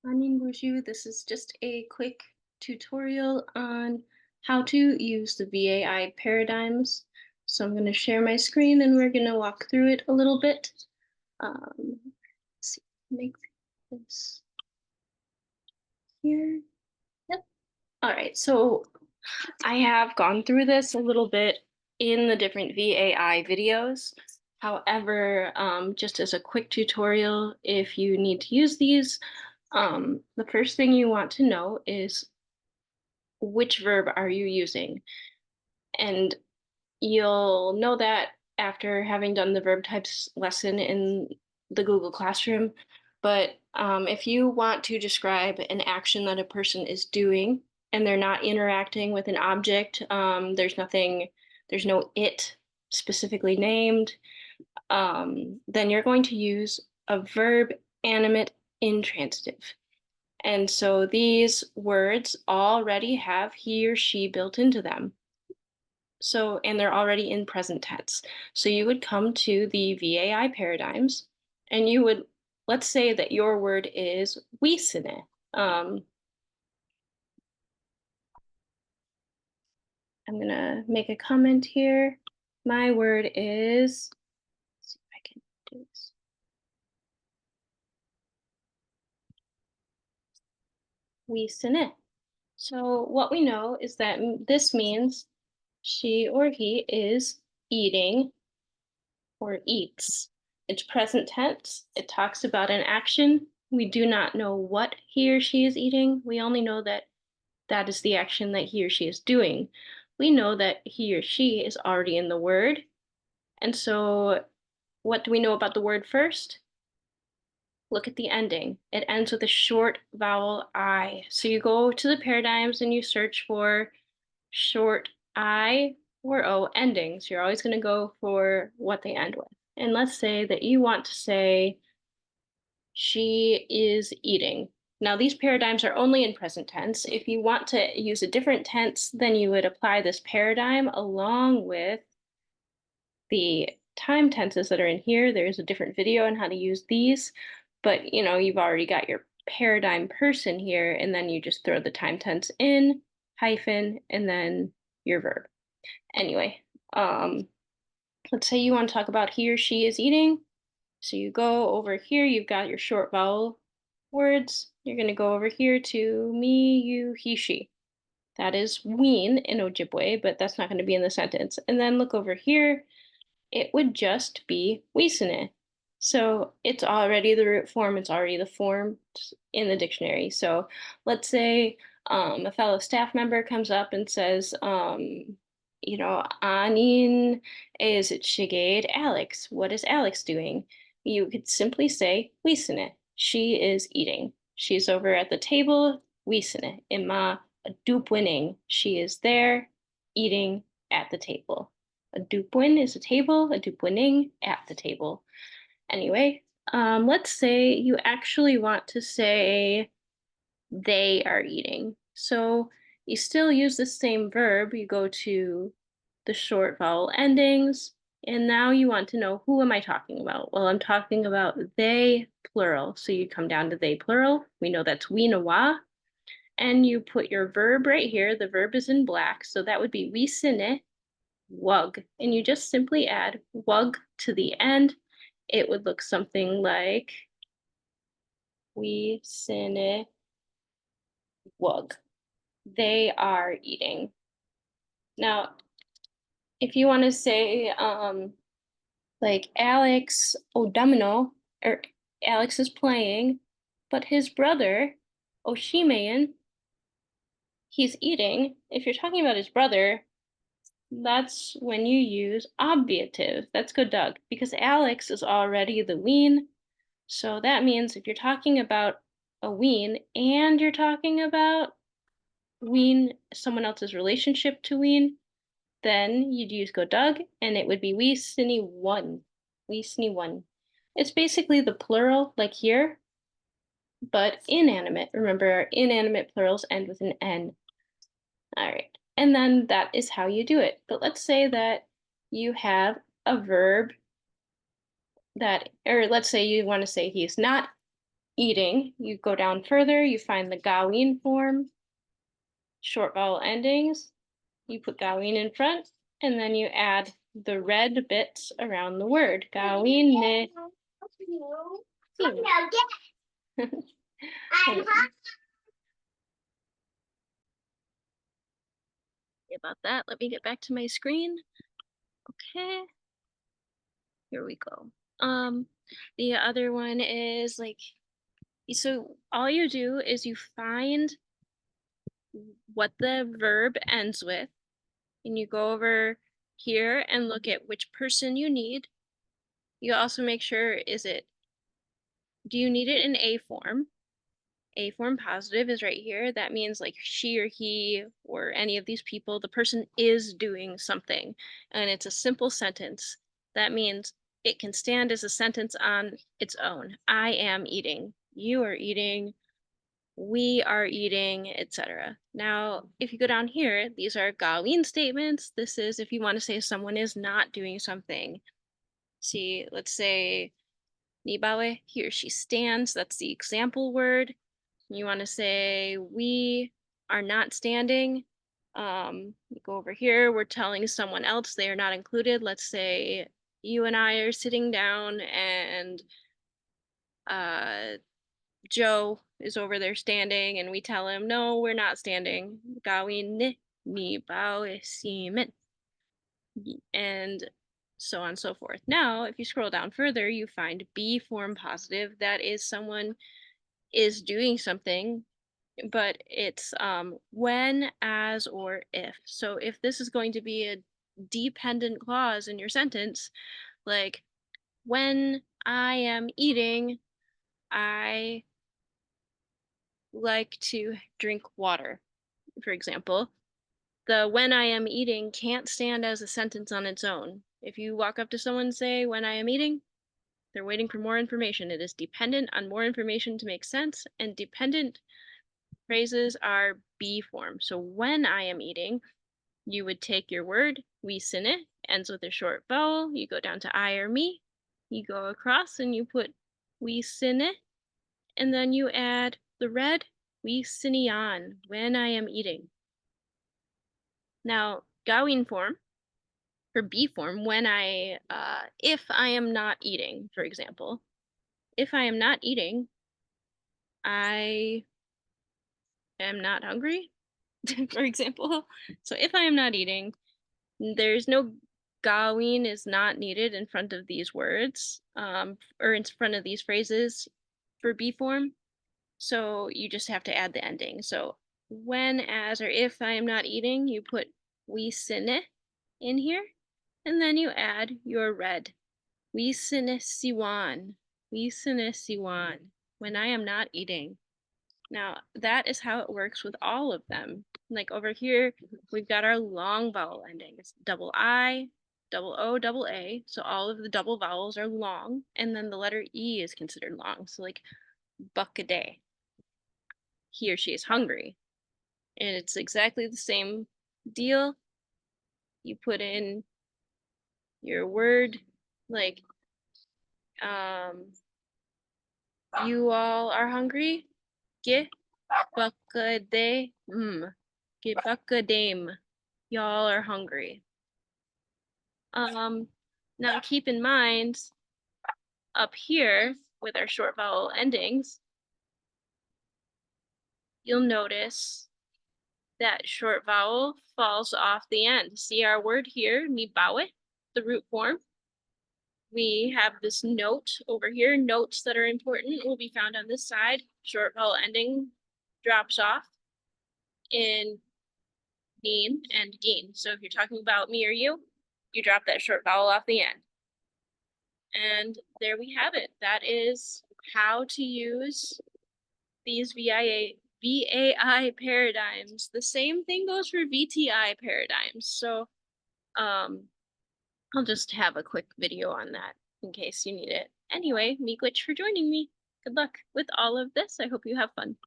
Bonjour. This is just a quick tutorial on how to use the VAI paradigms. So I'm going to share my screen and we're going to walk through it a little bit. Let's see, make this here. Yep. All right, so I have gone through this a little bit in the different VAI videos. However, just as a quick tutorial, if you need to use these, the first thing you want to know is which verb are you using? And you'll know that after having done the verb types lesson in the Google Classroom. But if you want to describe an action that a person is doing and they're not interacting with an object, there's no it specifically named, then you're going to use a verb animate intransitive. And so these words already have he or she built into them. So, and they're already in present tense. So you would come to the VAI paradigms and you would, let's say that your word is wisene. I'm gonna make a comment here. My word is, let's see if I can do this. Wisene. So what we know is that this means she or he is eating or eats. It's present tense. It talks about an action. We do not know what he or she is eating. We only know that that is the action that he or she is doing. We know that he or she is already in the word. And so what do we know about the word first? Look at the ending. It ends with a short vowel I. So you go to the paradigms and you search for short I or O endings. You're always going to go for what they end with. And let's say that you want to say, she is eating. Now, these paradigms are only in present tense. If you want to use a different tense, then you would apply this paradigm along with the time tenses that are in here. There's a different video on how to use these, but you've already got your paradigm person here, and then you just throw the time tense in, hyphen, and then your verb. Anyway, let's say you want to talk about he or she is eating. So you go over here, you've got your short vowel words. You're going to go over here to me, you, he, she. That is ween in Ojibwe, but that's not going to be in the sentence. And then look over here, it would just be wisene. So it's already the root form, it's already the form in the dictionary. So let's say a fellow staff member comes up and says, Anin is shigade Alex. What is Alex doing? You could simply say wisene. She is eating. She's over at the table, wisene. Ima dupwinning. She is there eating at the table. A dupwin is a table, a dupwinning at the table. Anyway, let's say you actually want to say they are eating. So you still use the same verb. You go to the short vowel endings, and now you want to know, who am I talking about? Well, I'm talking about they plural. So you come down to they plural. We know that's winawa. And you put your verb right here. The verb is in black. So that would be wisine wug. And you just simply add wug to the end. It would look something like wisine wug. They are eating. Now, if you want to say like Alex O'Domino, or Alex is playing, but his brother, Oshimeyan, he's eating. If you're talking about his brother, that's when you use obviative. That's good, Doug, because Alex is already the ween. So that means if you're talking about a ween and you're talking about someone else's relationship to ween, then you'd use go Doug, and it would be we sini one. We sini one. It's basically the plural, like here, but inanimate. Remember, our inanimate plurals end with an N. All right. And then that is how you do it. But let's say that you have a verb that, or let's say you want to say he's not eating, you go down further, you find the gawin form, short vowel endings, you put gawin in front, and then you add the red bits around the word. Gawin ne. About that, let me get back to my screen. Okay, here we go. The other one is like, so all you do is you find what the verb ends with, and you go over here and look at which person you need. You also make sure, do you need it in A form? A form positive is right here. That means like she or he or any of these people, the person is doing something, and it's a simple sentence. That means it can stand as a sentence on its own. I am eating, you are eating, we are eating, etc. Now, if you go down here, these are gawin statements. This is if you want to say someone is not doing something. See, let's say Nibawe, he or she stands. That's the example word. You want to say we are not standing. Go over here. We're telling someone else they are not included. Let's say you and I are sitting down, and Joe is over there standing, and we tell him, no, we're not standing. Gawin ni bao simen. And so on and so forth. Now, if you scroll down further, you find B form positive. That is someone is doing something, but it's when, as, or if. So if this is going to be a dependent clause in your sentence, like when I am eating, I like to drink water, for example. The when I am eating can't stand as a sentence on its own. If you walk up to someone and say, when I am eating, they're waiting for more information. It is dependent on more information to make sense, and dependent phrases are B form. So when I am eating, you would take your word, we sine, ends with a short vowel. You go down to I or me. You go across and you put we sine, and then you add the red, we sinian, when I am eating. Now, gawin form, for B form, when if I am not eating, for example, if I am not eating, I am not hungry, for example. So if I am not eating, there's no gawin is not needed in front of these words, or in front of these phrases for B form. So you just have to add the ending. So when, as, or if I am not eating, you put we sine in here, and then you add your red. We sine siwan. We sine siwan. When I am not eating. Now, that is how it works with all of them. Like over here, we've got our long vowel endings, double I, double O, double A. So all of the double vowels are long, and then the letter E is considered long. So like buck a day. He or she is hungry. And it's exactly the same deal. You put in your word, like you all are hungry. Ge buck a day. Ge buck a dame. Y'all are hungry. Now keep in mind, up here with our short vowel endings, you'll notice that short vowel falls off the end. See our word here, nibawe, the root form. We have this note over here. Notes that are important will be found on this side. Short vowel ending drops off in neen and geen. So if you're talking about me or you drop that short vowel off the end. And there we have it. That is how to use these VAI paradigms. The same thing goes for VTI paradigms. So I'll just have a quick video on that in case you need it. Anyway, miigwech for joining me. Good luck with all of this. I hope you have fun.